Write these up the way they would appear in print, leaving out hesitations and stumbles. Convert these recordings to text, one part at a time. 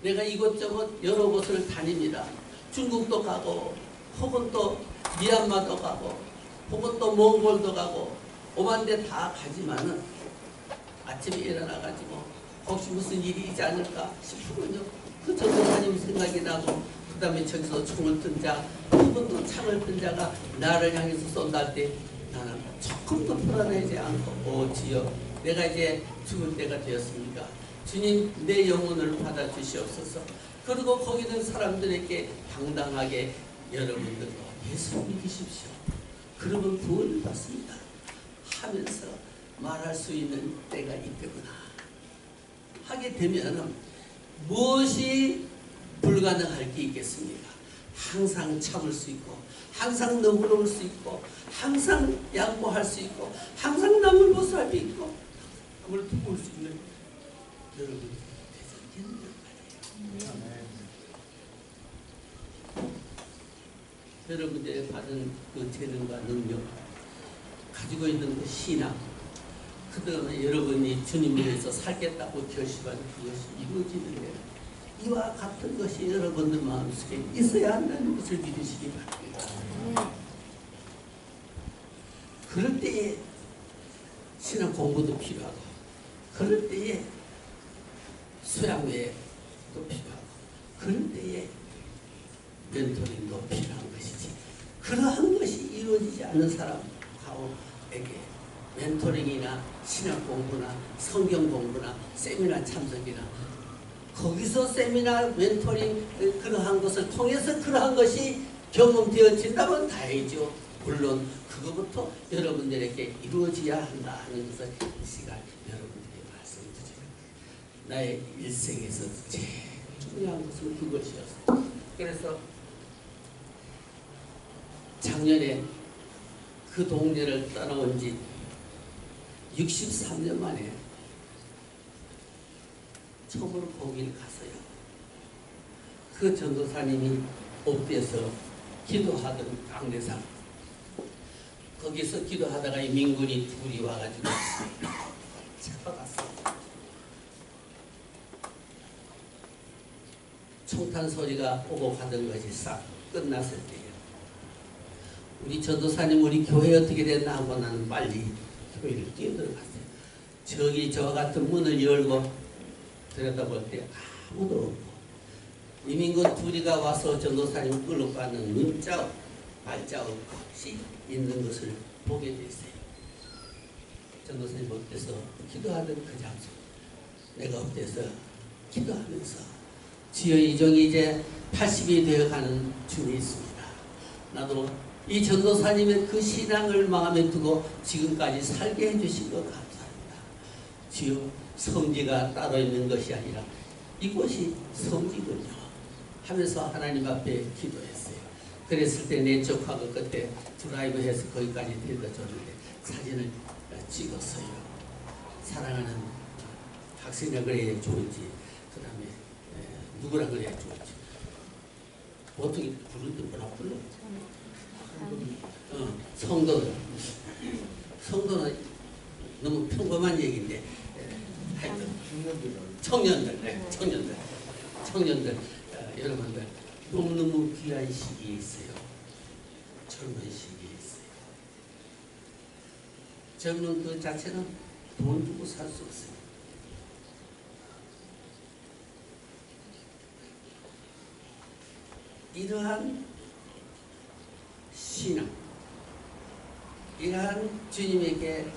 내가 이곳저곳 여러 곳을 다닙니다. 중국도 가고 혹은 또 미얀마도 가고 혹은 또 몽골도 가고 오만 데 다 가지만은 아침에 일어나가지고 혹시 무슨 일이 있지 않을까 싶으면요 그 전도사님 생각이 나고 그 다음에 저기서 총을 든 자 혹은 또 창을 든 자가 나를 향해서 쏜다 할 때 나는 조금도 불안하지 않고 주여 내가 이제 죽을 때가 되었습니까? 주님 내 영혼을 받아주시옵소서. 그리고 거기 있는 사람들에게 당당하게 여러분들 예수 믿으십시오. 그러면 구원을 받습니다 하면서 말할 수 있는 때가 있겠구나 하게 되면 무엇이 불가능할 게 있겠습니까? 항상 참을 수 있고 항상 너그러울 수 있고 항상 양보할 수 있고 항상 남을 보살펴 있고 남을 도울 수 있는 여러분 대단한 말이에요. 여러분들이 받은 그 재능과 능력 가지고 있는 그 신앙 그 다음에 여러분이 주님을 위해서 살겠다고 결심한 그것이 이루어지는데 이와 같은 것이 여러분들 마음속에 있어야 한다는 것을 믿으시기 바랍니다. 그럴 때에 신앙 공부도 필요하고 그럴 때에 수양회도 필요하고 그럴 때에 멘토링도 필요한 것이지 그러한 것이 이루어지지 않는 사람에게 멘토링이나 신학 공부나 성경 공부나 세미나 참석이나 거기서 세미나 멘토링 그러한 것을 통해서 그러한 것이 경험되어진다면 다행이죠. 물론 그것부터 여러분들에게 이루어져야 한다 하는 것을 이 시간 여러분들에게 말씀드립니다. 나의 일생에서 제일 중요한 것은 그것이었어요. 그래서 작년에 그 동네를 떠나온 지 63년 만에 처음으로 거기를 갔어요. 그 전도사님이 옥대에서 기도하던 강대상 거기서 기도하다가 이 민군이 둘이 와가지고 잡아갔어. 총탄 소리가 오고 가던 것이 싹 끝났을 때예요. 우리 전도사님 우리 교회 어떻게 됐나 하고 나는 빨리 교회를 뛰어들어갔어요. 저기 저와 같은 문을 열고 들여다볼 때 아무도 없고 이민군 둘이가 와서 전도사님 끌고 가는 문자 발자국 없이 있는 것을 보게 됐어요. 전도사님 엎드려서 기도하던 그 장소 내가 엎드려서 기도하면서 주여 이종이 이제 80이 되어가는 중에 있습니다. 나도 이 전도사님의 그 신앙을 마음에 두고 지금까지 살게 해주신 것 감사합니다. 주여 성지가 따로 있는 것이 아니라 이곳이 성지군요 하면서 하나님 앞에 기도했어요. 그랬을 때 내 조카가 그때 드라이브해서 거기까지 데려다 줬는데 사진을 찍었어요. 사랑하는 학생이라 그래야 좋은지 그 다음에 누구라 그래야 좋은지 보통 부르는데 뭐라 불러? 성도는 너무 평범한 얘기인데 하여튼 청년들 여러분들 너무너무 귀한 시기에 있어요. 젊은 시기에 있어요. 젊은 그 자체는 돈 주고 살 수 없어요. 이러한 신앙, 이러한 주님에게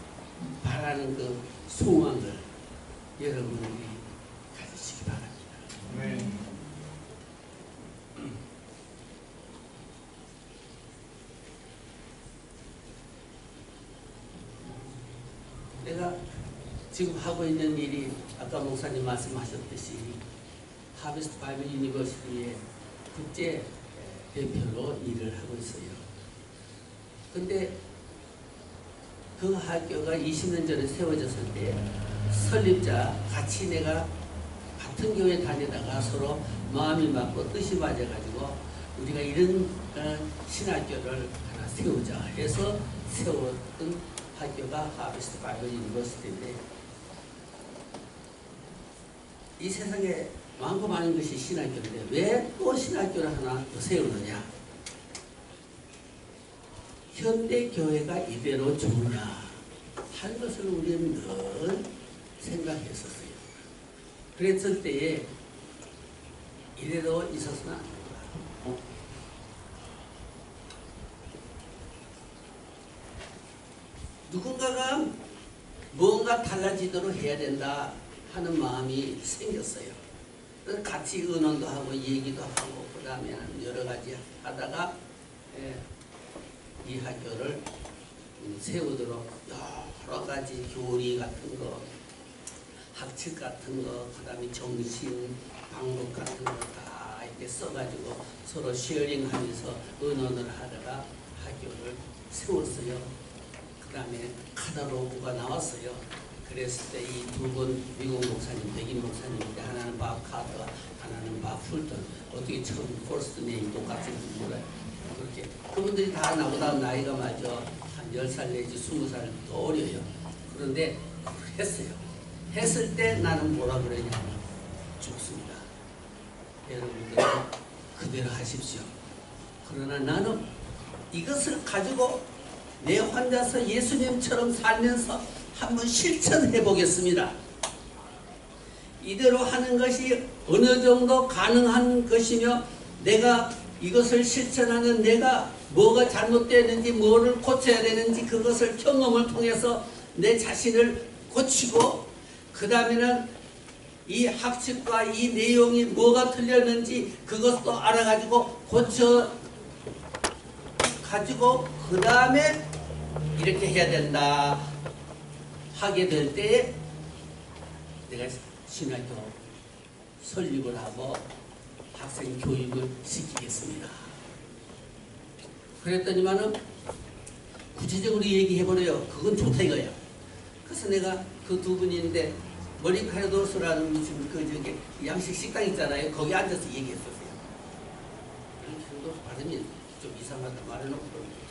바라는 그 소망을 여러분들이 가지시기 바랍니다. 네. 내가 지금 하고 있는 일이 아까 목사님 말씀하셨듯이 하베스트 바이블 유니버시티의 국제 대표로 일을 하고 있어요. 근데 그 학교가 20년 전에 세워졌을 때 설립자 같이 내가 같은 교회 다니다가 서로 마음이 맞고 뜻이 맞아가지고 우리가 이런 신학교를 하나 세우자 해서 세웠던 학교가 하베스트 바이블 유니버시티인데 이 세상에 많고 많은 것이 신학교인데 왜 또 신학교를 하나 더 세우느냐? 현대 교회가 이대로 좋으냐 하는 것을 우리는 늘 생각했었어요. 그랬을 때에 이대로 있었으면 안 된다. 누군가가 뭔가 달라지도록 해야 된다 하는 마음이 생겼어요. 그래서 같이 의논도 하고 얘기도 하고 그 다음에 여러 가지 하다가 이 학교를 세우도록 여러 가지 교리 같은 거, 학칙 같은 거, 그 다음에 정신, 방법 같은 거 다 이렇게 써가지고 서로 쉐어링하면서 의논을 하다가 학교를 세웠어요. 그 다음에 카탈로그가 나왔어요. 그랬을 때 이 두 분 미국 목사님, 백인 목사님인데 하나는 밥 카터, 하나는 밥 풀턴. 어떻게 처음 퍼스트 네임 똑같이 몰라요. 그렇게 그분들이 다 나보다 나이가 맞아 한 10살 내지 20살 더 어려요. 그런데 했어요. 했을 때 나는 뭐라 그러냐면 죽습니다. 여러분들 그대로 하십시오. 그러나 나는 이것을 가지고 내 혼자서 예수님처럼 살면서 한번 실천해 보겠습니다. 이대로 하는 것이 어느 정도 가능한 것이며 내가 이것을 실천하는 내가 뭐가 잘못되는지 뭐를 고쳐야 되는지 그것을 경험을 통해서 내 자신을 고치고 그 다음에는 이 학칙과 이 내용이 뭐가 틀렸는지 그것도 알아가지고 고쳐 가지고 그 다음에 이렇게 해야 된다 하게 될 때에 내가 신학교 설립을 하고 학생 교육을 시키겠습니다. 그랬더니만은 구체적으로 얘기해버려요. 그건 좋다 이거예요. 그래서 내가 그 두 분인데 머리카락도스라는 무슨 그 저기 양식 식당 있잖아요. 거기 앉아서 얘기했었어요. 머리카락도스 발음이 좀 이상하다 말해놓고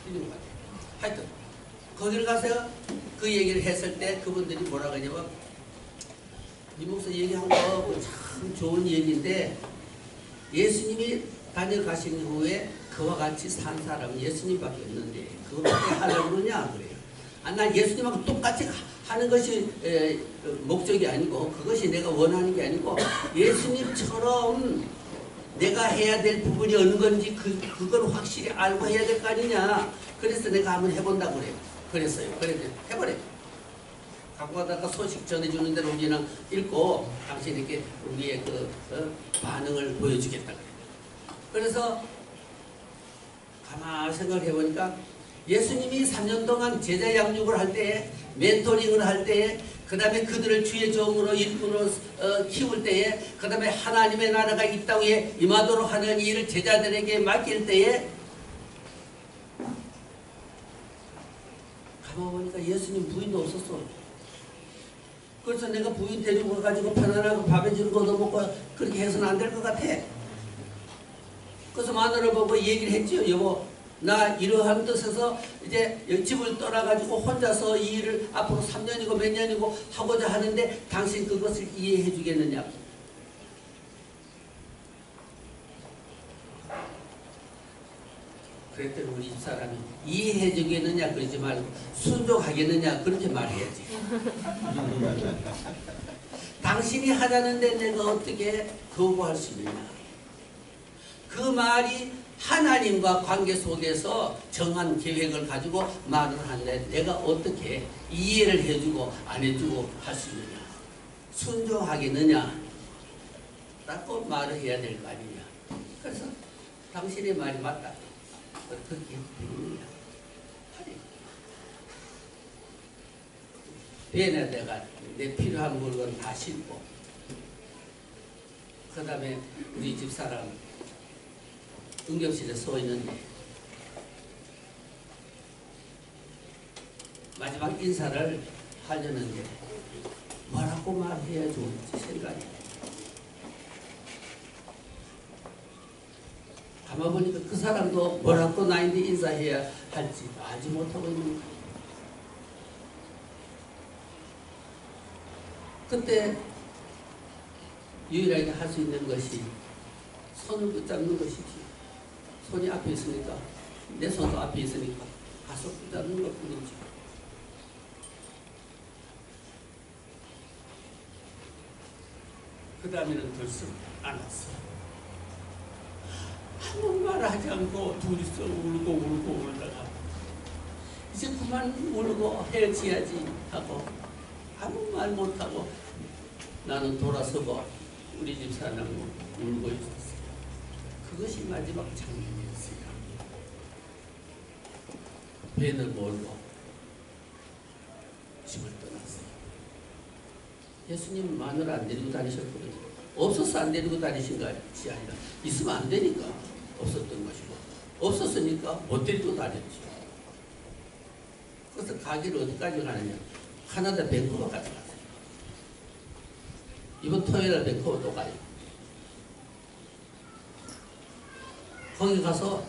틀린 것 같아요. 하여튼 거기를 가서 그 얘기를 했을 때 그분들이 뭐라고 하냐면 이 목사 얘기한 거 참 좋은 얘기인데 예수님이 다녀가신 후에 그와 같이 산 사람은 예수님밖에 없는데 그것밖에 하려고 그러냐 그래요. 난 예수님하고 똑같이 하는 것이 목적이 아니고 그것이 내가 원하는 게 아니고 예수님처럼 내가 해야 될 부분이 어느 건지 그걸 확실히 알고 해야 될 거 아니냐. 그래서 내가 한번 해본다고 그래요. 그랬어요. 그래서 해버려요. 갖고 가다가 소식 전해주는 대로 우리는 읽고 당신에게 우리의 그 반응을 보여주겠다 그래요. 그래서 가만히 생각해 보니까 예수님이 3년 동안 제자 양육을 할 때에 멘토링을 할 때에 그 다음에 그들을 주의 종으로 일꾼으로 키울 때에 그 다음에 하나님의 나라가 이 땅에 임하도록 하는 일을 제자들에게 맡길 때에 가만 보니까 예수님 부인도 없었어. 그래서 내가 부인 데리고 가가지고 편안하고 밥에 주는 거 얻어먹고 그렇게 해서는 안 될 것 같아. 그래서 마누라 보고 얘기를 했죠. 여보 나 이러한 뜻에서 이제 집을 떠나가지고 혼자서 이 일을 앞으로 3년이고 몇 년이고 하고자 하는데 당신 그것을 이해해 주겠느냐. 그랬더니 우리 집사람이 이해해 주겠느냐 그러지 말고 순종하겠느냐 그렇게 말해야지. 당신이 하자는데 내가 어떻게 거부할 수 있느냐. 그 말이 하나님과 관계 속에서 정한 계획을 가지고 말을 하는데 내가 어떻게 이해를 해주고 안 해주고 할 수 있느냐. 순종하겠느냐 라고 말을 해야 될 거 아니냐. 그래서 당신의 말이 맞다. 그렇게 됩니다. 배에 내가 내 필요한 물건 다 싣고 그 다음에 우리 집사람 응급실에 서 있는데 마지막 인사를 하려는데 뭐라고 말해야 좋을지 생각이 가만 보니까 그 사람도 뭐라고 나한테 인사해야 할지 알지 못하고 있는 거예요. 그때 유일하게 할 수 있는 것이 손을 붙잡는 것이지. 손이 앞에 있으니까, 내 손도 앞에 있으니까 가서 붙잡는 것 뿐이지. 그 다음에는 들썩 안았어. 아무 말 하지 않고 둘이서 울고 울다가 이제 그만 울고 헤어지야지 하고 아무 말 못하고 나는 돌아서고 우리 집 사람은 울고 있었어요. 그것이 마지막 장면이었어요. 배를 몰고 집을 떠났어요. 예수님 마누라 안 데리고 다니셨거든요. 없어서 안 데리고 다니신 것이 아니라 있으면 안 되니까 없었던 것이고 없었으니까 못 데리고 다녔죠. 그래서 가기를 어디까지 가느냐. 카나다 밴쿠버까지 갔어요. 이번 토요일에 밴쿠버 또 가요. 거기 가서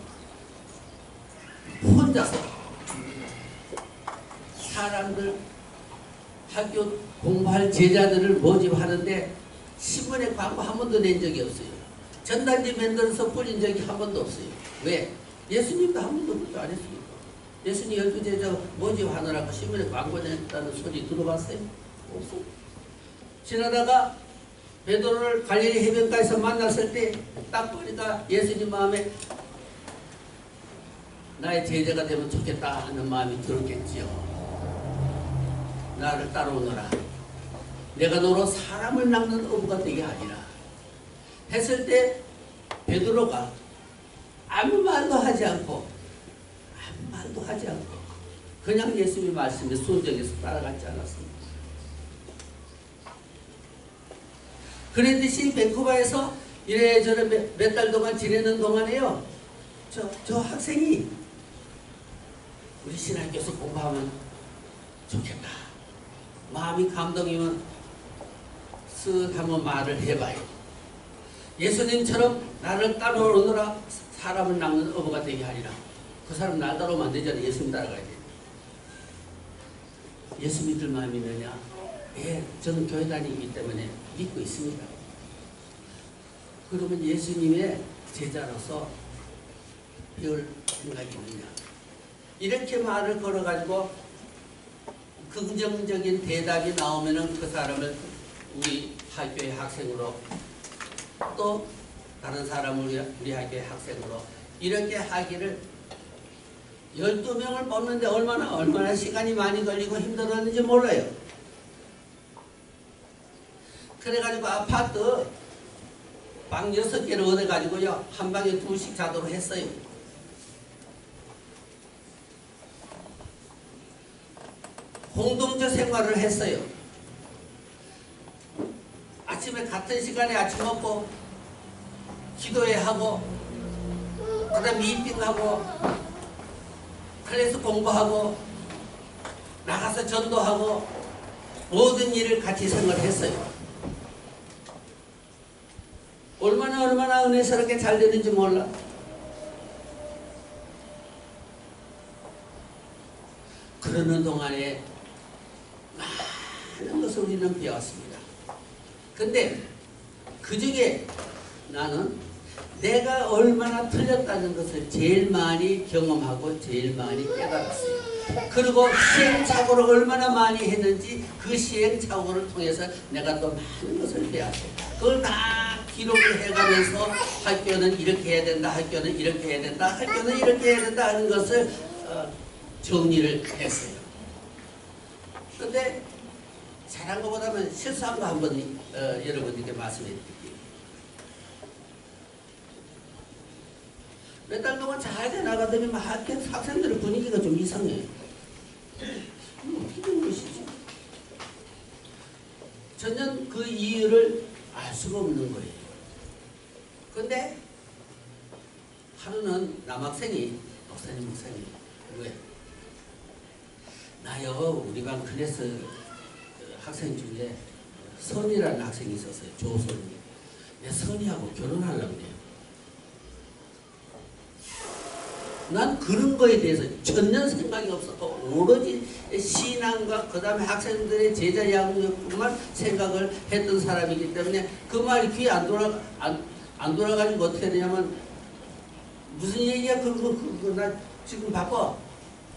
혼자서 사람들 학교 공부할 제자들을 모집하는데 신문에 광고 한 번도 낸 적이 없어요. 전단지 만들어서 뿌린 적이 한 번도 없어요. 왜? 예수님도 한 번도 그렇게 안 했으니까. 예수님 12제자 모집하느라고 신문에 광고 냈다는 소리 들어봤어요? 없어. 지나다가 베드로를 갈릴리 해변가에서 만났을 때 딱 보니까 예수님 마음에 나의 제자가 되면 좋겠다 하는 마음이 들었겠지요. 나를 따라오너라. 내가 너로 사람을 낚는 어부가 되게 하리라. 했을 때 베드로가 아무 말도 하지 않고 그냥 예수님의 말씀에 순종해서 따라갔지 않았습니다. 그랬듯이 밴쿠버에서 이래저래 몇 달 동안 지내는 동안에요. 저 학생이 우리 신학교에서 공부하면 좋겠다. 마음이 감동이면 쓱 한번 말을 해봐요. 예수님처럼 나를 따라오느라 사람을 낚는 어부가 되게 하리라. 그 사람 날 따라오면 안 되잖아요. 예수님 따라가야 돼. 예수 믿을 마음이 있느냐? 예, 저는 교회 다니기 때문에 믿고 있습니다. 그러면 예수님의 제자로서 배울 생각이 있느냐? 이렇게 말을 걸어가지고 긍정적인 대답이 나오면은 그 사람을 우리 학교의 학생으로 또 다른 사람을 우리 학교의 학생으로 이렇게 하기를 12명을 뽑는데 얼마나 시간이 많이 걸리고 힘들었는지 몰라요. 그래가지고 아파트 방 6개를 얻어가지고요. 한 방에 2씩 자도록 했어요. 공동체 생활을 했어요. 아침에 같은 시간에 아침 먹고 기도회 하고 그 다음 미팅하고 클래스 공부하고 나가서 전도하고 모든 일을 같이 생활했어요. 얼마나 은혜스럽게 잘 되는지 몰라. 그러는 동안에 많은 것을 우리는 배웠습니다. 근데 그 중에 나는 내가 얼마나 틀렸다는 것을 제일 많이 경험하고 제일 많이 깨달았어요. 그리고 시행착오를 얼마나 많이 했는지 그 시행착오를 통해서 내가 또 많은 것을 배웠어요. 그걸 다 기록을 해가면서 학교는 이렇게 해야 된다, 학교는 이렇게 해야 된다, 학교는 이렇게 해야 된다 하는 것을 정리를 했어요. 그런데 잘한 것보다는 실수한 거 한번 여러분들께 말씀해 드릴게요. 몇 달 동안 잘 돼나가더니 학생들의 분위기가 좀 이상해. 어떻게 된 것이지? 전혀 그 이유를 알 수가 없는 거예요. 근데 하루는 남학생이 목사님 왜? 나요 우리 반 클래스 학생 중에 선이라는 학생이 있었어요. 조선이. 내 선이하고 결혼하려고 해요. 난 그런 거에 대해서 전혀 생각이 없었고 오로지 신앙과 그 다음에 학생들의 제자 양육만 생각을 했던 사람이기 때문에 그 말이 귀에 안 돌아가지고 어떻게 되냐면 무슨 얘기야 나 지금 바빠.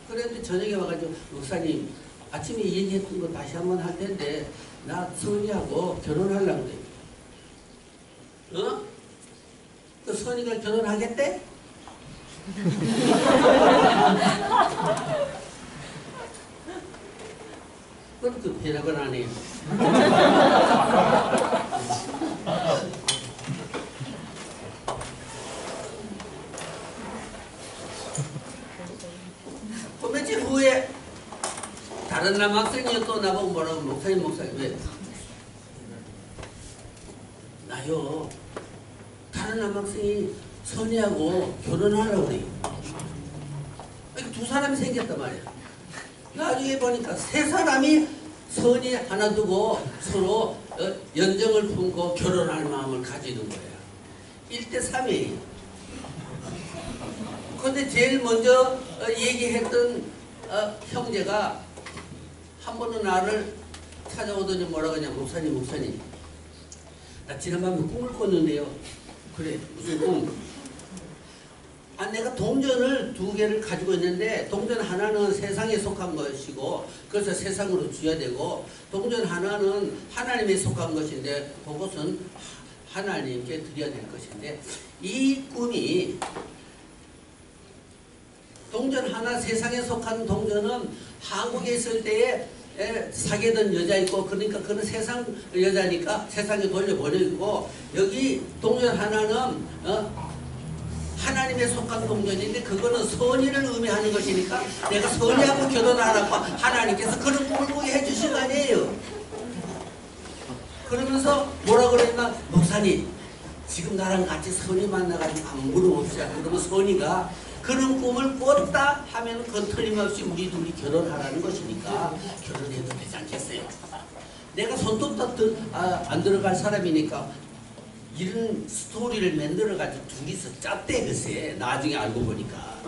그랬는데 저녁에 와가지고 목사님 아침에 얘기했던 거 다시 한번 할 텐데 나 선이하고 결혼하려고 그래. 어? 그 선이가 결혼하겠대? 그럼 그 대답을 안 해요. 그 며칠 후에 다른 남학생이 또 나보고 뭐라고 목사님 왜? 나요 다른 남학생이 선이하고 결혼하려고 그래요. 두 사람이 생겼단 말이야. 나중에 보니까 세 사람이 선이 하나 두고 서로 연정을 품고 결혼할 마음을 가지는 거야. 1대3이에요. 근데 제일 먼저 얘기했던 형제가 한 번은 나를 찾아오더니 뭐라고 하냐. 목사님 나 지난밤에 꿈을 꿨는데요. 그래 무슨 꿈? 내가 동전을 2개를 가지고 있는데 동전 하나는 세상에 속한 것이고 그래서 세상으로 줘야 되고 동전 하나는 하나님에 속한 것인데 그것은 하나님께 드려야 될 것인데 이 꿈이 동전 하나 세상에 속한 동전은 한국에 있을 때에 사귀던 여자 있고 그러니까 그는 세상 여자니까 세상에 돌려보내고 여기 동전 하나는 하나님에 속한 동전인데 그거는 선의를 의미하는 것이니까 내가 선의하고 결혼하라고 하나님께서 그런 꿈을 꾸게 해주신 거 아니에요. 그러면서 뭐라 그랬나? 목사님 지금 나랑 같이 선의 만나가지고 한번 물어봅시다. 그러면 선의가 그런 꿈을 꿨다 하면 그건 틀림없이 우리 둘이 결혼하라는 것이니까 결혼해도 되지 않겠어요? 내가 손톱도 안 들어갈 사람이니까 이런 스토리를 만들어가지고 둘이서 짰대 글쎄. 나중에 알고 보니까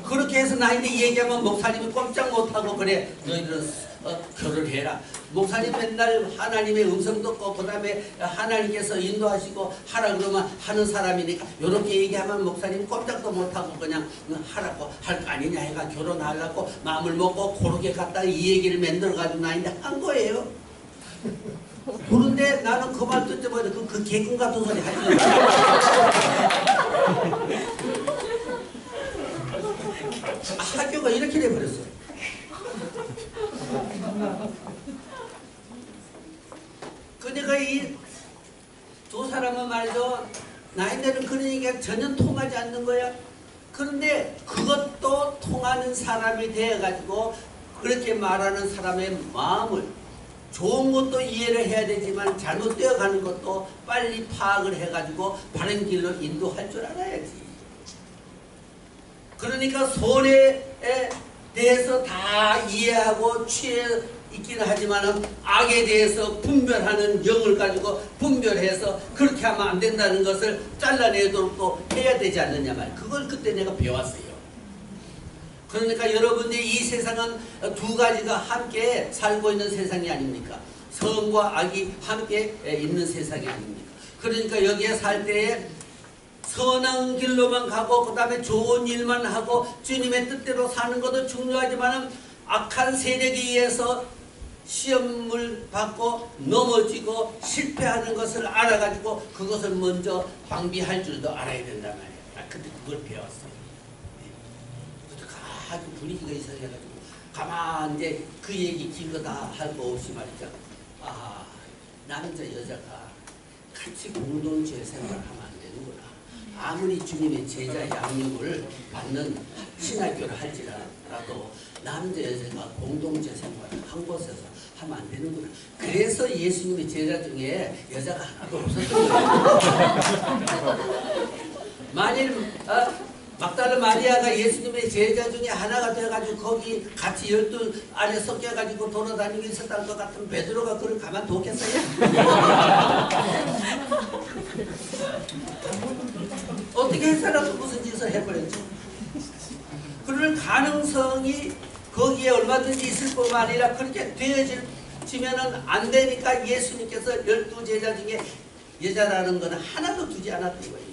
그렇게 해서 나한테 얘기하면 목사님이 꼼짝 못하고 그래 너희들은 결혼해라. 목사님 맨날 하나님의 음성 듣고 그 다음에 하나님께서 인도하시고 하라 그러면 하는 사람이니까 이렇게 얘기하면 목사님 꼼짝도 못하고 그냥 하라고 할 거 아니냐 해가 결혼하려고 마음을 먹고 그렇게 갔다가 이 얘기를 만들어가지고 나한테 한 거예요. 그런데 나는 그 말 듣자마자 그 개꿈 같은 소리 하지 마. 학교가 이렇게 돼버렸어요. 그러니까 이 두 사람은 말이죠. 나이들은 그런 얘기가 전혀 통하지 않는 거야. 그런데 그것도 통하는 사람이 되어가지고 그렇게 말하는 사람의 마음을 좋은 것도 이해를 해야 되지만 잘못되어 가는 것도 빨리 파악을 해가지고 바른 길로 인도할 줄 알아야지. 그러니까 손에 대해서 다 이해하고 취해 있기는 하지만 악에 대해서 분별하는 영을 가지고 분별해서 그렇게 하면 안 된다는 것을 잘라내도록 또 해야 되지 않느냐 말이야. 그걸 그때 내가 배웠어요. 그러니까 여러분들이 이 세상은 두 가지가 함께 살고 있는 세상이 아닙니까? 선과 악이 함께 있는 세상이 아닙니까? 그러니까 여기에 살 때에 선한 길로만 가고 그 다음에 좋은 일만 하고 주님의 뜻대로 사는 것도 중요하지만 악한 세력에 의해서 시험을 받고 넘어지고 실패하는 것을 알아가지고 그것을 먼저 방비할 줄도 알아야 된단 말이에요. 그때 그걸 배웠어요. 아주 분위기가 이상해가지고 가만 이제 그 얘기 길거 다 할 거 없이 말이죠. 아 남자 여자가 같이 공동체 생활하면 안 되는구나. 아무리 주님의 제자 양육을 받는 신학교를 할지라도 남자 여자가 공동체 생활을 한 곳에서 하면 안 되는구나. 그래서 예수님의 제자 중에 여자가 하나도 없었던 거예요. 만일 막달라 마리아가 예수님의 제자 중에 하나가 돼가지고 거기 같이 12 안에 섞여가지고 돌아다니고 있었던 것 같은 베드로가 그걸 가만 뒀겠어요? 어떻게 했어라도 무슨 짓을 해버렸죠? 그럴 가능성이 거기에 얼마든지 있을 뿐만 아니라 그렇게 되어지면은 안 되니까 예수님께서 12제자 중에 여자라는 것은 하나도 두지 않았던 거예요.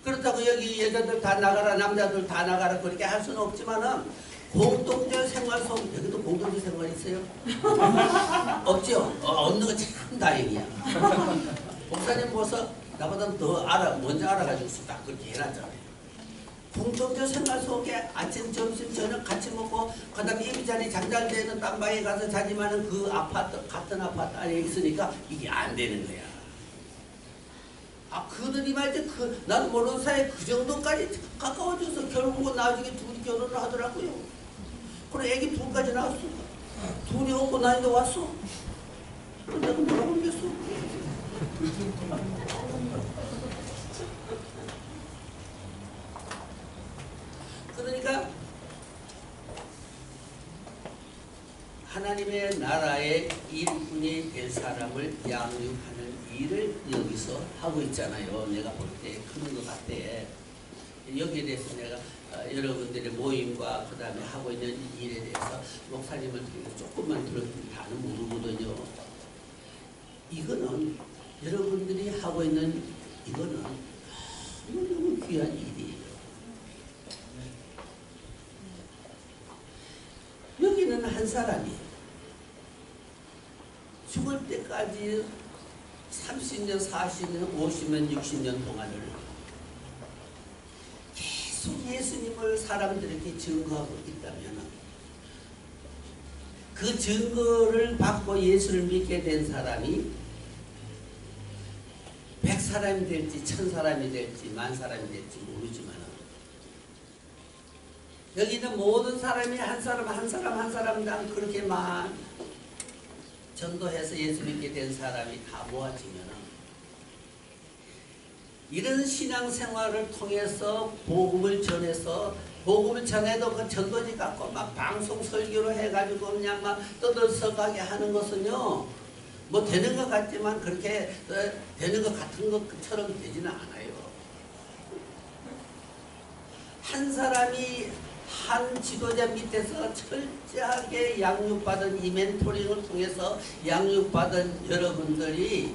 그렇다고 여기 여자들 다 나가라, 남자들 다 나가라 그렇게 할 수는 없지만은 공동체 생활 속, 여기도 공동체 생활 있어요? 없죠? 없는 거 참 다행이야. 목사님 보서 나보다 더 먼저 알아가지고 딱 그렇게 해놨잖아요. 공동체 생활 속에 아침, 점심, 저녁 같이 먹고, 그 다음에 이비자리 장잘되는 땅방에 가서 자지만은 그 아파트, 같은 아파트 안에 있으니까 이게 안 되는 거야. 그들이 말이지, 나도 모르는 사이에 그 정도까지 가까워져서 결국은 나중에 둘이 결혼을 하더라고요. 그래, 애기 둘까지 낳았어. 둘이 없고 나인데 왔어. 그럼 내가 뭐라고 하겠어? 그러니까 하나님의 나라의 일꾼이 될 사람을 양육하는 일을 여기서 하고 있잖아요. 내가 볼 때 그런 것 같아. 여기에 대해서 내가 여러분들의 모임과 그 다음에 하고 있는 일에 대해서 목사님을 조금만 들었더니 다는 모르거든요. 이거는 여러분들이 하고 있는 이거는 너무 귀한 일이에요. 여기는 한 사람이 죽을 때까지 30년, 40년, 50년, 60년 동안을 계속 예수님을 사람들에게 증거하고 있다면 그 증거를 받고 예수를 믿게 된 사람이 100사람이 될지 1000사람이 될지 10,000사람이 될지 모르지만 여기 있는 모든 사람이 한 사람당 그렇게만 전도해서 예수 믿게 된 사람이 다 모아지면 이런 신앙생활을 통해서 복음을 전해서 복음을 전해도 그 전도지 갖고 막 방송 설교로 해가지고 그냥 막 떠들썩하게 하는 것은요 뭐 되는 것 같지만 그렇게 되는 것 같은 것처럼 되지는 않아요. 한 사람이 한 지도자 밑에서 철저하게 양육받은 이 멘토링을 통해서 양육받은 여러분들이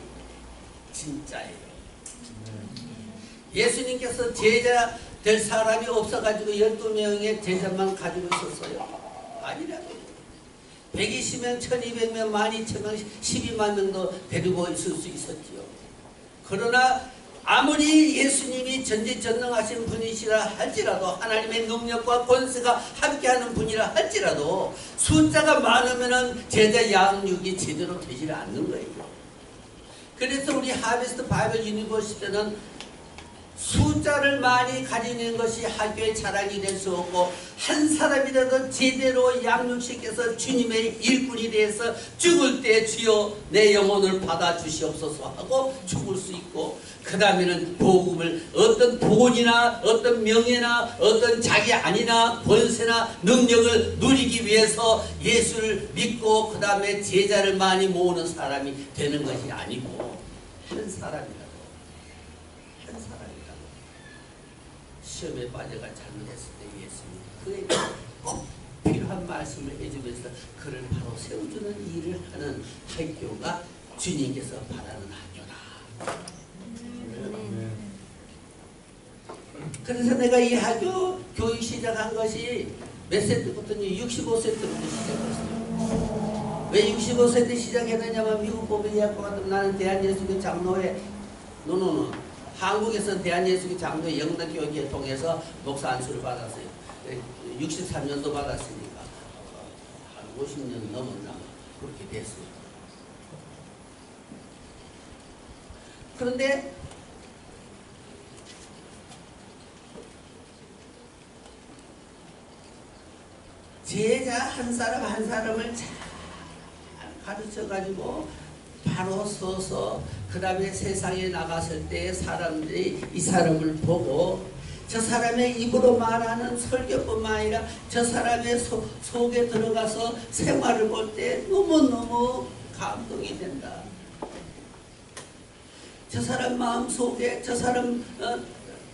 진짜예요. 예수님께서 제자 될 사람이 없어가지고 12명의 제자만 가지고 있었어요. 아니라고요. 120명, 1200명, 12,000명, 12만 명도 데리고 있을 수 있었지요. 그러나 아무리 예수님이 전지전능하신 분이시라 할지라도 하나님의 능력과 권세가 함께하는 분이라 할지라도 숫자가 많으면 제자 양육이 제대로 되지 않는 거예요. 그래서 우리 하베스트 바이블 유니버시티는 숫자를 많이 가지는 것이 학교의 자랑이 될 수 없고 한 사람이라도 제대로 양육시켜서 주님의 일꾼이 돼서 죽을 때 주여 내 영혼을 받아주시옵소서 하고 죽을 수 있고 그 다음에는 복음을 어떤 돈이나 어떤 명예나 어떤 자기 안이나 권세나 능력을 누리기 위해서 예수를 믿고 그 다음에 제자를 많이 모으는 사람이 되는 것이 아니고 한 사람이라도 시험에 빠져가 잘못했을 때 예수님 그에게 꼭 필요한 말씀을 해주면서 그를 바로 세워주는 일을 하는 학교가 주님께서 바라는 학교다. 그래서 내가 이 학교 교육 시작한 것이 몇 세 때부터 65세 때부터 시작했어요. 왜 65세 때 시작했느냐면 미국 보배대학교 같은 나는 대한예수교 장로회 한국에서 대한예수교 장로회 영단교육에 통해서 목사 안수를 받았어요. 63년도 받았으니까 한 50년 넘었나 그렇게 됐어요. 그런데 제자 한 사람 한 사람을 잘 가르쳐가지고 바로 서서 그 다음에 세상에 나갔을 때 사람들이 이 사람을 보고 저 사람의 입으로 말하는 설교뿐만 아니라 저 사람의 속에 들어가서 생활을 볼 때 너무너무 감동이 된다. 저 사람 마음 속에 저 사람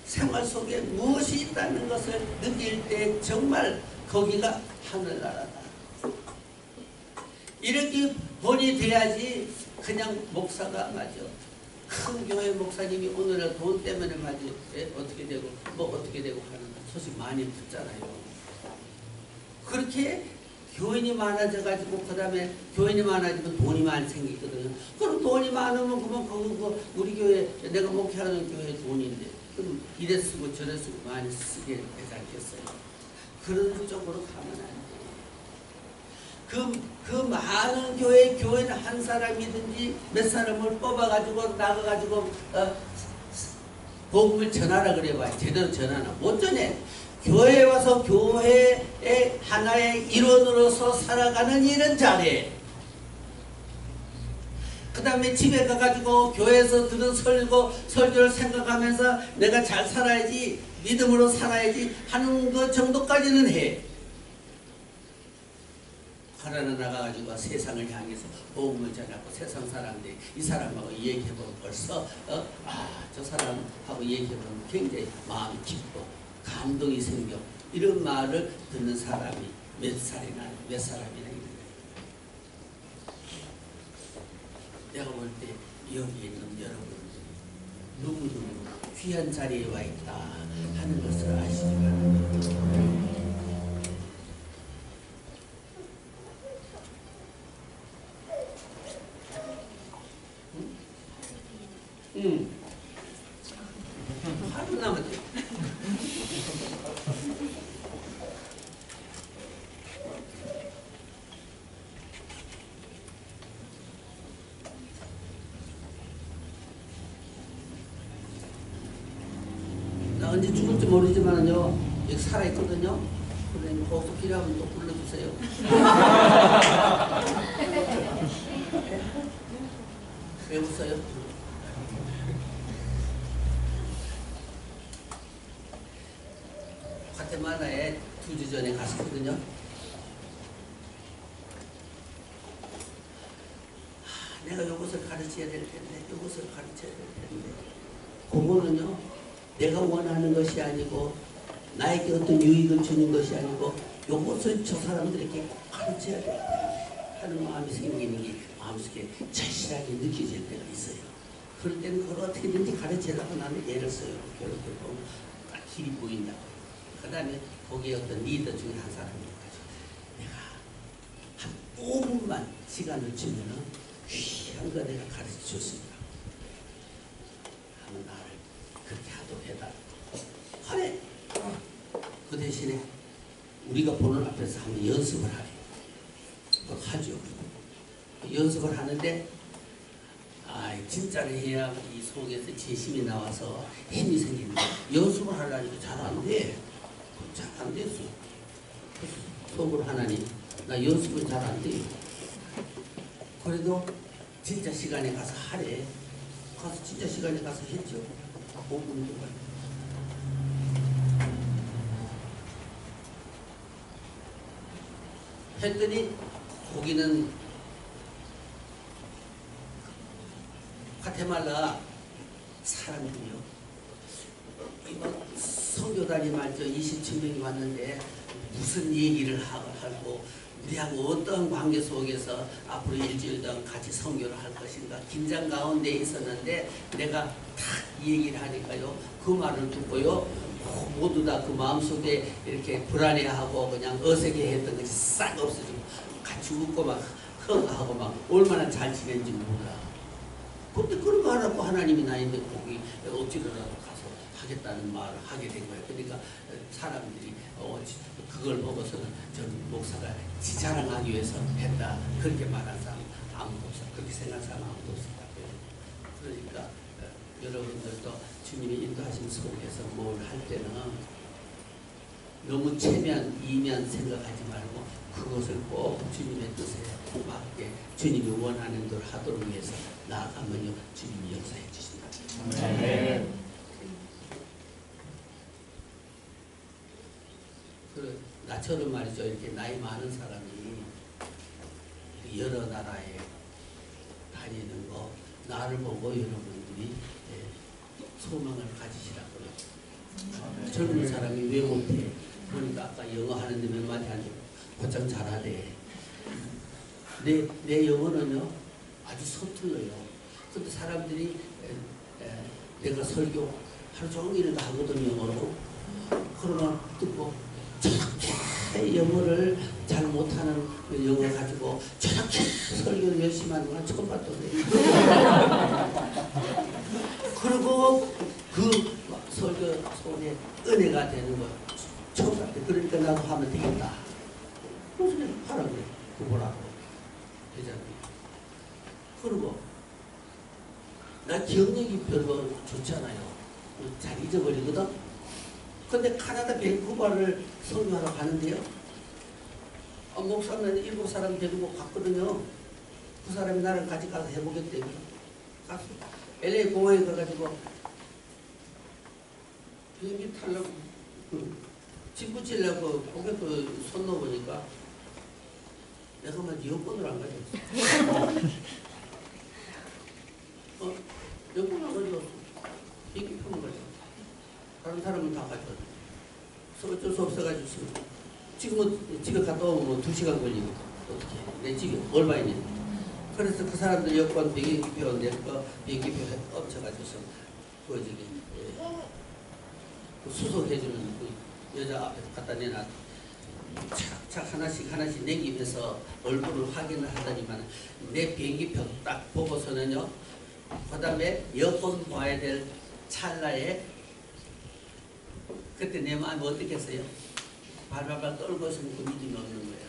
생활 속에 무엇이 있다는 것을 느낄 때 정말 거기가 하늘나라다. 이렇게 본이 돼야지 그냥 목사가 맞아. 큰 교회 목사님이 오늘은 돈 때문에 맞지 어떻게 되고 뭐 어떻게 되고 하는 소식 많이 듣잖아요. 그렇게 교인이 많아져가지고 그 다음에 교인이 많아지면 돈이 많이 생기거든요. 그럼 돈이 많으면 그러면 그거 우리 교회 내가 목회하는 교회 돈인데 그럼 이래 쓰고 저래 쓰고 많이 쓰게 되지 않겠어요? 그런 쪽으로 가면 안 돼요. 그 많은 교인 한 사람이든지 몇 사람을 뽑아가지고 나가가지고 복음을 전하라 그래봐야 제대로 전하나 못 전해. 교회에 와서 교회의 하나의 일원으로서 살아가는 일은 잘해. 그 다음에 집에 가가지고 교회에서 들은 설교를 생각하면서 내가 잘 살아야지 믿음으로 살아야지 하는 것 정도까지는 해. 하나는 나가가지고 세상을 향해서 복음을 전하고 세상 사람들이 이 사람하고 얘기해보면 벌써 저 사람하고 얘기해보면 굉장히 마음이 깊고 감동이 생겨. 이런 말을 듣는 사람이 몇 사람이나 있는 거예요. 내가 볼 때 여기 있는 여러분들이 누구누구 귀한 자리에 와 있다 하는 것을 아시기 바랍니다. 하루 남았지. 나 언제 죽을지 모르지만요 여기 살아있거든요. 그러니 거기서 필요하면 또 불러주세요. 왜 웃어요? 과테말라에 2주 전에 갔었거든요. 내가 이것을 가르쳐야 될 텐데 이것을 가르쳐야 될 텐데 그거는요 내가 원하는 것이 아니고 나에게 어떤 유익을 주는 것이 아니고 이것을 저 사람들에게 가르쳐야 될 텐데 하는 마음이 생기는 게 마음속에 절실하게 느껴질 때가 있어요. 그럴 때는 그걸 어떻게든지 가르치려고 나는 애를 써요. 이렇게 보면 딱 길이 보인다. 그 다음에 거기에 어떤 리더 중에 한 사람이 가지고 내가 한 5분만 시간을 주면은 귀한 거 내가 가르쳐 줬습니다. 하면 나를 그렇게 하도록 해달라. 하래. 그 대신에 우리가 보는 앞에서 한번 연습을 하래. 그걸 하죠. 연습을 하는데 진짜로 해야 이 속에서 재심이 나와서 힘이 생기는데 연습을 하려니까 잘 안 돼. 잘 안 됐어. 속으로 하나님 나 연습은 잘 안 돼요. 그래도 진짜 시간에 가서 하래. 가서 진짜 시간에 가서 했죠. 5분 동안. 했더니 거기는 과테말라 사람들이요. 이거 선교단이 말이죠. 27명이 왔는데 무슨 얘기를 하고 우리하고 어떤 관계 속에서 앞으로 일주일 동안 같이 선교를 할 것인가 긴장 가운데 있었는데 내가 딱 얘기를 하니까요. 그 말을 듣고요. 모두 다 그 마음속에 이렇게 불안해하고 그냥 어색해했던 것이 싹 없어지고 같이 웃고 막 흥하고 막 얼마나 잘 지낸지 몰라. 근데 그런 거 하라고 하나님이 나인데 거기 어찌로라도 가서 하겠다는 말을 하게 된 거예요. 그러니까 사람들이 그걸 보고서는 저 목사가 지 자랑하기 위해서 했다. 그렇게 말한 사람 아무도 없어. 그렇게 생각한 사람 아무도 없었다고요. 그러니까 여러분들도 주님의 인도하심 속에서 뭘 할 때는 너무 체면, 이면 생각하지 말고 그것을 꼭 주님의 뜻에 맞게 주님이 원하는 대로 하도록 위해서 나아가면요 주님이 역사해 주신다. 네. 나처럼 말이죠. 이렇게 나이 많은 사람이 여러 나라에 다니는 거 나를 보고 여러분들이 소망을 가지시라고요. 젊은 사람이 왜 못해? 보니까 아까 영어 하는데 몇 마디 하는데 곧장 잘하대. 내 영어는요 아주 서툴러요. 근데 사람들이 내가 설교 하루 종일 하거든 영어로. 그러면 듣고 저렇게 영어를 잘 못하는 영어 가지고 저렇게 설교를 열심히 하는 건 처음 봤던데. 그리고 그 설교 속에 은혜가 되는 거 처음 봤대. 그러니까 나도 하면 되겠다. 무슨 하라 그래. 그거라고 회장님. 그리고 나 기억력이 별로 좋지 않아요. 잘 잊어버리거든. 근데 카나다 밴쿠버를 설교하러 가는데요. 목사는 7사람 데리고 갔거든요. 그 사람이 나를 같이 가서 해보겠대요. 가서 LA 공항에 가가지고 비행기 타려고 집 붙이려고 고개 손 넣어보니까 내가 막 여권을 안 가져왔어. 여권을 안 가져왔어. 비행기 표는 가져왔어. 다른 사람은 다 가져왔어. 어쩔 수 없어가지고 지금은 집에 갔다 오면 2시간 걸리고 어떻게 내 집이 얼마이냐. 그래서 그 사람들 여권 비행기표 내거 비행기표 엎쳐가지고서 그 저기 그 수속해주는 그 여자 앞에 갖다 내놔. 착착 하나씩 내기면서 얼굴을 확인을 하더니만 내 비행기표 딱 보고서는요. 그 다음에 여권 봐야 될 찰나에 그때 내 마음이 어떻겠어요? 발발발 떨고서 그 믿음이 없는 거야.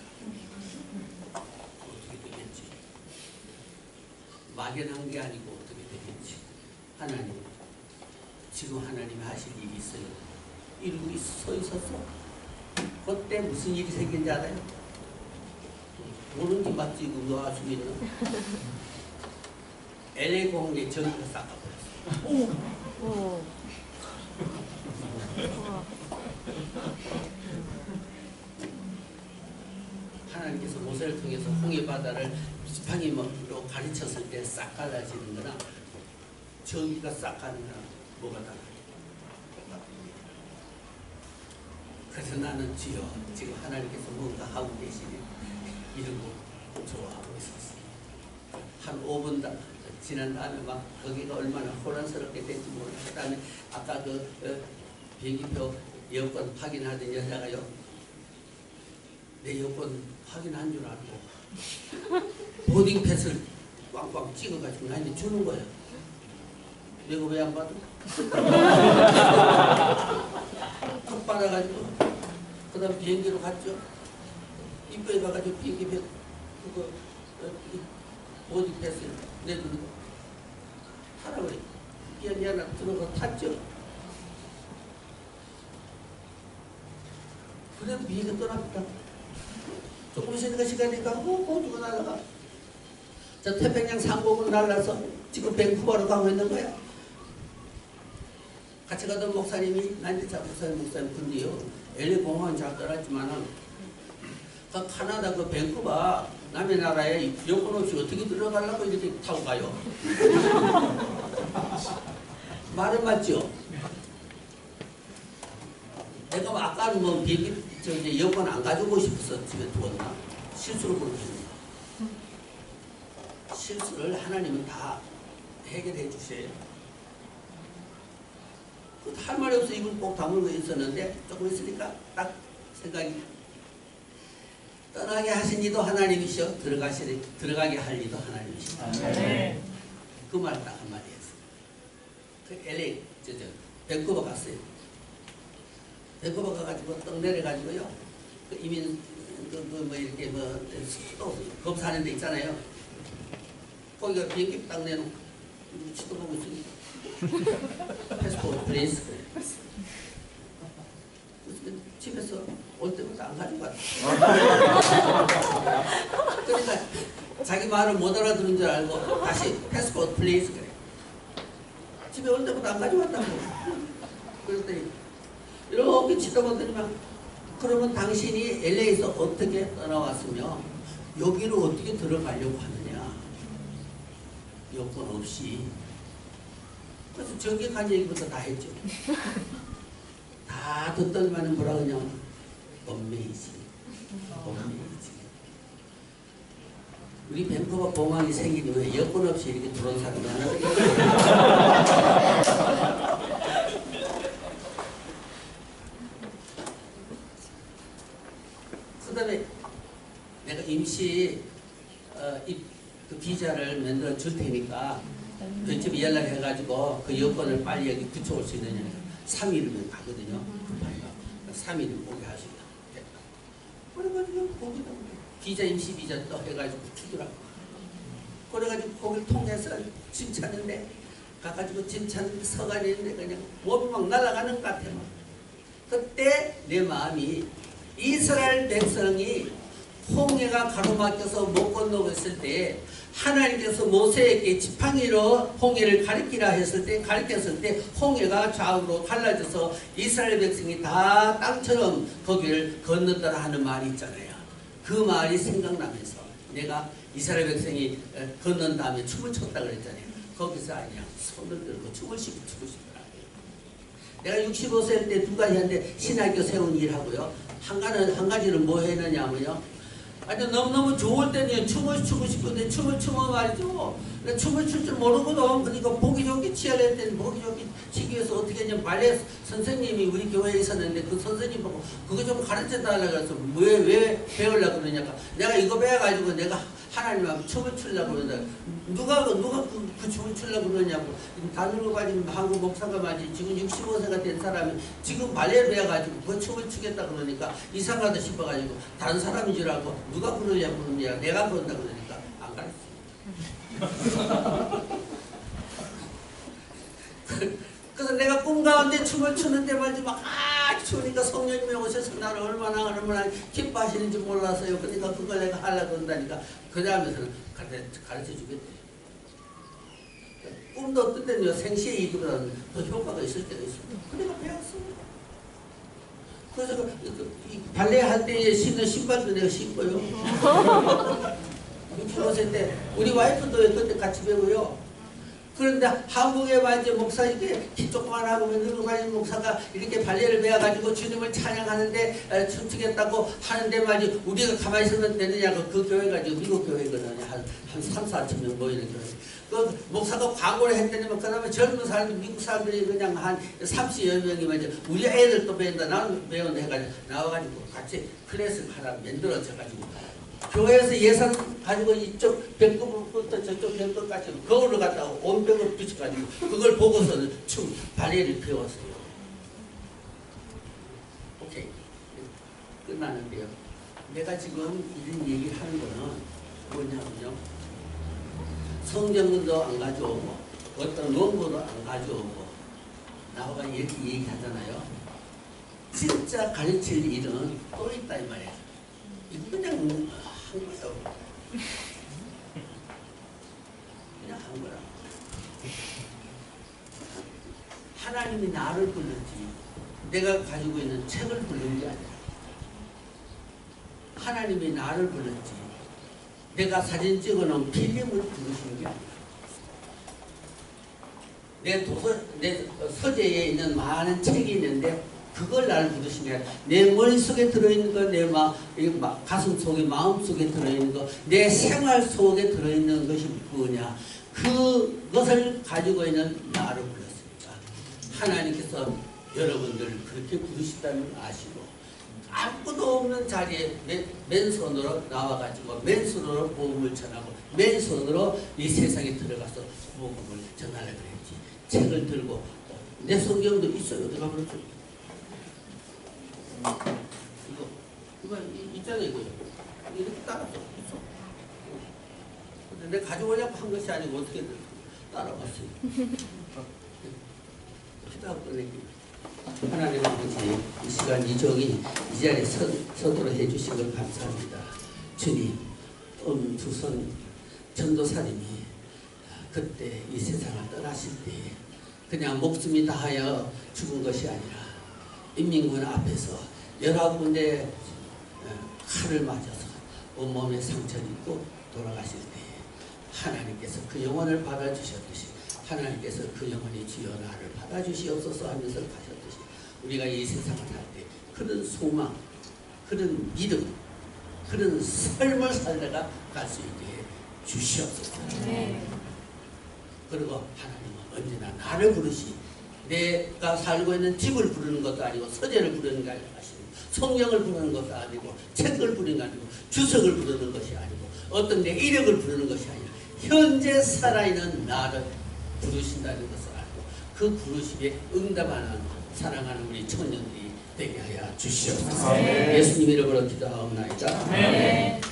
어떻게 되겠지? 막연한 게 아니고 어떻게 되겠지? 하나님, 지금 하나님이 하실 일이 있어요. 이러고 서 있었어. 그때 무슨 일이 생긴지 알아요? 모르는 게 맞지? 이거 알 수 있는? LA 공항에 전기가 싹 가버렸어. 오. 하나님께서 모세를 통해서 홍해 바다를 지팡이로 가르쳤을 때 싹 갈라지는 거나 전기가 싹 가는 거나 뭐가 달라요? 그래서 나는 주여 지금 하나님께서 뭔가 하고 계시네 이러고 좋아하고 있었어요. 한 5분 지난 다음에 막 거기가 얼마나 혼란스럽게 될지 모르고 그 다음에 아까 그 비행기표 여권 확인하던 여자가요 내 여권 확인한 줄 알고 보딩 패스를 꽝꽝 찍어가지고 나한테 주는 거야. 내가 왜 안 받아? 탁 받아가지고 그 다음 비행기로 갔죠. 입구에 가가지고 비행기표 그거 보딩 패스를 내주는 거 타라 그래. 비행기 하나 들어가 탔죠. 그래도 비행기 떠납니다. 조금 있으니까 시간이 가고 호주가 날아가. 저 태평양 상공으로 날라서 지금 밴쿠버로 가고 있는 거야. 같이 가던 목사님이 나한테 목사님 근데요 LA 공항은 잘 떠났지만은 그 카나다 그 밴쿠버 남의 나라에 여권 없이 어떻게 들어가려고 이렇게 타고 가요? 말은 맞죠? 내가 뭐 아까는 뭐 비행기 이제 여권 안 가지고 싶어서 집에 두었나? 실수로 그렇습니다. 실수를 하나님은 다 해결해 주셔요. 할 말이 없어 입을 꼭 다물고 있었는데 조금 있으니까 딱 생각이 떠나게 하신 이도 하나님이시오 들어가게 할 이도 하나님이시오. 그 말 딱 한마디 했어요. 그 LA 밴쿠버 갔어요. 밴쿠버 가가지고 떡 내려가지고요. 그 이민 뭐 이렇게 뭐 또 검사하는 데 있잖아요. 거기가 비행기 딱 내놓고 쳐다보고 있으니까 패스포트 플레이스 그래. 집에서 올 때부터 안 가지고 왔다. 그러니까 자기 말을 못 알아들은 줄 알고 다시 패스포트 플레이스 그래. 집에 올 때부터 안 가지고 왔다고. 그랬더니 이렇게 쳐다보더니만 그러면 당신이 LA에서 어떻게 떠나왔으며 여기로 어떻게 들어가려고 하느냐. 여권 없이. 그래서 정직한 얘기부터 다 했죠. 다 듣더니만 뭐라 그냥 본명이지. 본명이지. 우리 밴쿠버 공항이 생긴 후에 여권 없이 이렇게 들어온 사람이 하나 그 다음에 내가 임시 그 비자를 만들어 줄 테니까 그집에 연락해가지고 그 여권을 빨리 여기 붙여올 수 있느냐. 3일이면 가거든요. 3일을 보게 하시면 됐다. 그래가지고 거기다 비자 임시 비자 또 해가지고 주더라고. 그래가지고 거기를 통해서 짐 찾는데 가가지고 짐 찾는 서간이 있는데 그냥 몸이 막 날아가는 것 같아. 막. 그때 내 마음이 이스라엘 백성이 홍해가 가로막혀서 못 건너고 있을 때 하나님께서 모세에게 지팡이로 홍해를 가르쳤을 때 홍해가 좌우로 갈라져서 이스라엘 백성이 다 땅처럼 거기를 건넜더라 하는 말이 있잖아요. 그 말이 생각나면서 내가 이스라엘 백성이 건넌 다음에 춤을 췄다 그랬잖아요. 거기서 그냥 손을 들고 춤을 추고 싶더라. 내가 65세 때 두 가지 하는데 신학교 세운 일하고요. 한 가지는 뭐 했느냐면요. 아니 너무너무 좋을 때는 춤을 추고 싶은데 춤을 추면 말이죠. 춤을 출 줄 모르거든. 그러니까 보기 좋게 치열할 때는 보기 좋게 치기 위해서 어떻게 했냐면 발레 선생님이 우리 교회에 있었는데 그 선생님 보고 그거 좀 가르쳐 달라고 해서 왜 배우려고 그러냐까 내가 이거 배워가지고 내가 하나님하고 춤을 추려고 그러는데 누가 그 춤을 추려고 그러냐고 단으로 가지고 한국 목사가 말이지 지금 65세가 된 사람이 지금 발레를 배워가지고 그 춤을 추겠다 그러니까 이상하다 싶어가지고 다른 사람인 줄 알고 누가 그러냐고 그러냐 내가 그런다 그러니까 안 가르쳐. 그래서 내가 꿈 가운데 춤을 추는데 말이지 막 추니까 성령님이 오셔서 나를 얼마나 기뻐하시는지 몰라서요. 그러니까 그걸 내가 하려고 한다니까 그 다음에서는 가르쳐 주겠대. 꿈도 어떤 때는요 생시의 이득보다는 더 효과가 있을 때가 있습니다. 그러니까 배웠어. 그래서 이 발레 할 때 신는 신발도 내가 신고요. 65세 때 우리 와이프도 그때 같이 배우요. 그런데 한국에 이제 목사 이렇게 키 조그만하고 늙어 가진 목사가 이렇게 발레를 배워가지고 주님을 찬양하는데 춤추겠다고 하는데 말이지 우리가 가만히 있으면 되느냐고 그 교회가 지금 미국 교회거든요. 한 3, 4천 명 모이는 교회. 그 목사가 광고를 했더니 그 다음에 젊은 사람들 미국 사람들이 그냥 한 30여 명이 말이죠. 우리 애들도 배운다 나는 배운다 해가지고 나와가지고 같이 클래스 하나 만들어져가지고 교회에서 예산 가지고 이쪽 벽부터 저쪽 벽까지 거울을 갖다가 온 벽을 붙여가지고 그걸 보고서는 춤 발레를 배웠어요. 오케이 끝나는데요. 내가 지금 이런 얘기를 하는 거는 뭐냐면요. 성경도 안 가져오고 어떤 원고도 안 가져오고 나와가 이렇게 얘기하잖아요. 진짜 가르칠 일은 또 있다 이 말이에요. 이거 그냥 한 거예요. 그냥 한 거라. 하나님이 나를 불렀지 내가 가지고 있는 책을 부른 게 아니라 하나님이 나를 불렀지 내가 사진 찍어놓은 필름을 부르신 게 아니라 내 서재에 있는 많은 책이 있는데 그걸 나를 부르신 게 아니라 내 머릿속에 들어있는 거, 내 가슴 속에, 마음 속에 들어있는 거, 내 생활 속에 들어있는 것이 뭐냐. 그것을 가지고 있는 나를 불렀습니다. 하나님께서 여러분들 그렇게 부르신다는 걸 아시고 아무도 없는 자리에 맨손으로 나와가지고 맨손으로 복음을 전하고 맨손으로 이 세상에 들어가서 복음을 전하려고 그랬지. 책을 들고 내 성경도 있어요. 어디 가버렸죠? 이거 있잖아요. 이거 이렇게 따라서 있어. 근데 내가 가져오려고 한 것이 아니고 어떻게 따라왔어요. 기도하고 꺼내기. 하나님 아버지 이 시간 이 자리에 서도록 해주신 걸 감사합니다. 주님 두 손 전도사님이 그때 이 세상을 떠나실 때 그냥 목숨이 다하여 죽은 것이 아니라 인민군 앞에서 19군데 칼을 맞아서 온몸에 상처를 입고 돌아가실 때 하나님께서 그 영혼을 받아주셨듯이 하나님께서 그 영혼이 주여 나를 받아주시옵소서 하면서 가셨듯이 우리가 이 세상을 살 때 그런 소망 그런 믿음, 그런 삶을 살다가 갈 수 있게 주시옵소서. 그리고 하나님은 언제나 나를 부르시, 내가 살고 있는 집을 부르는 것도 아니고 서재를 부르는 게 아니고 성경을 부르는 것도 아니고 책을 부르는 게 아니고 주석을 부르는 것이 아니고 어떤 내 이력을 부르는 것이 아니라 현재 살아있는 나를 부르신다는 것을 알고 그 부르심에 응답하는 사랑하는 우리 청년들이 되게 하여 주시옵소서. 예수님 이름으로 기도하옵나이다.